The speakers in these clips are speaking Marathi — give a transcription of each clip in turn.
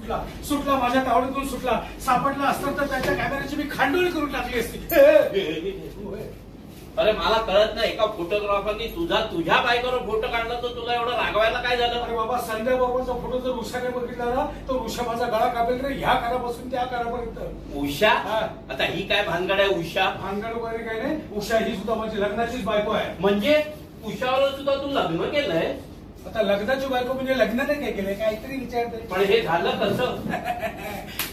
सुटला सुटला माझ्या तावडीतून सुटला. सापडला असतं तर त्याच्या कॅमेऱ्याची मी खांडोळी करून टाकली असती. अरे मला कळत नाही, एका फोटोग्राफरनी तुझ्या बायकोवर फोटो काढला तर तुला एवढं रागवायला काय झालं? अरे बाबा, संध्या बाबाचा फोटो जर उषाने बघितला ना तर उषा माझा गळा कापेल रे, ह्या कारापासून त्या कारापर्यंत. उषा? आता ही काय भानगड आहे? उषा भानगड वगैरे काय नाही. उषा ही सुद्धा माझी लग्नाचीच बायको आहे. म्हणजे उषावर सुद्धा तू लग्न केलंय? आता लग्नाची बायको म्हणजे लग्न नाही काय केलंय, काहीतरी विचारते. पण हे झालं कसं?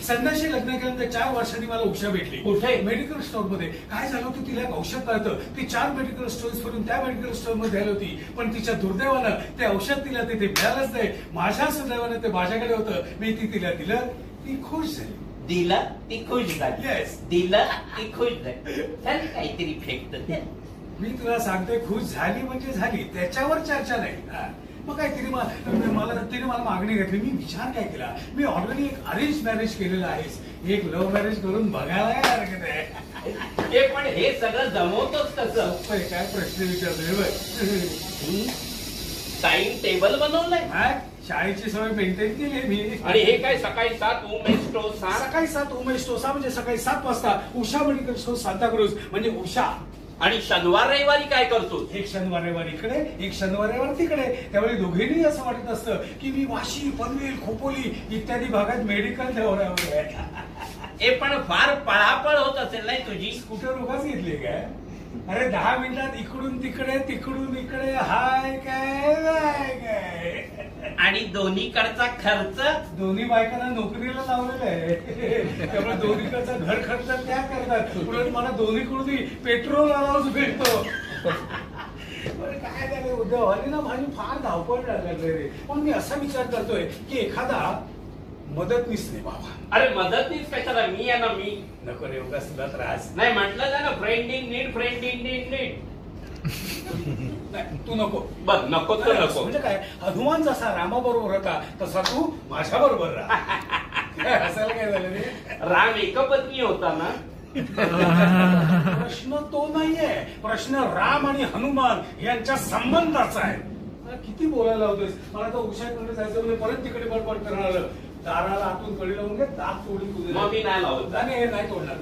संध्याशी लग्न केल्यानंतर 4 वर्षांनी मला उषा भेटली. कुठे? मेडिकल स्टोअर मध्ये. काय झालं होतं, तिला एक औषध कळतं. ती 4 मेडिकल स्टोअर्स करून त्या मेडिकल स्टोअर मध्ये आली होती. पण तिच्या दुर्दैवानं ते औषध तिला तिथे मिळालंच नाही. माझ्या सुदैवानं ते माझ्याकडे होतं. मी तिला दिलं, ती खुश झाली. दिला ती खुश झाली? येस. दिला ती खुश झाली. काहीतरी फेकत. मी तुला सांगतोय, खुश झाली म्हणजे झाली, त्याच्यावर चर्चा नाही. मग काय तिने मला मागणी घातली. मी विचार काय केला, मी ऑलरेडी एक अरेंज मॅरेज केलेलं आहे, एक लव्ह मॅरेज करून बघायला काय हरकत आहे. पण हे सगळं जमवतोच कसं? काय प्रश्न विचारतोय. टाइम टेबल बनवलंय, शाळेची सवय मेंटेन केली मी. आणि हे काय सकाळी 7 उमेश डोसा? सकाळी 7 उमेश डोसा म्हणजे सकाळी 7 वाजता उषा मेडिकल स्टोर सांताक्रूज म्हणजे उषा. आणि शनिवार रविवारी काय करतो? एक शनिवार रविवार इकडे, एक शनिवार रविवार तिकडे. त्यावेळी दोघेंनी असं वाटत असतं की मी वाशी, पनवेल, खोपोली इत्यादी भागात मेडिकल दौऱ्यावर आहे. पण फार पळापळ होत असेल नाही तुझी? स्कूटर उगाच घेतली काय? अरे 10 मिनिटात इकडून तिकडे, तिकडून इकडे, हाय काय. आणि दोन्हीकडचा खर्च? दोन्ही बायकांना नोकरीला लावलेला आहे, त्यामुळे दोन्हीकडचा घर खर्च त्या करतात. पुढे मला दोन्हीकडून पेट्रोल आलाच भेटतो. काय झालं, उद्या व्हायला ना माझी फार धावपळ लागली रे. पण मी असा विचार करतोय की एखादा मदतनीस नाही बाबा. अरे मदतनीस कशाला? मी आहे ना. मी नको रे, उगा सुद्धा त्रास नाही. म्हटलं ना, friend in need, friend in need. तू नको. बघ, नको तर नको. म्हणजे काय, हनुमान जसा रामाबरोबर होता तसा तू माझ्या बरोबर राहा. असायला काय झालं रे? राम एकपत्नी होता ना. प्रश्न तो नाहीये, प्रश्न राम आणि हनुमान यांच्या संबंधाचा आहे. किती बोलायला होतोस. मला तर उषाकडे जायचं म्हणजे परत तिकडे बडबड करणार. दाराला आतून कडी लावून घे, दात तोडून तुझे. मग मी नाही लावत. नाही तोडणार.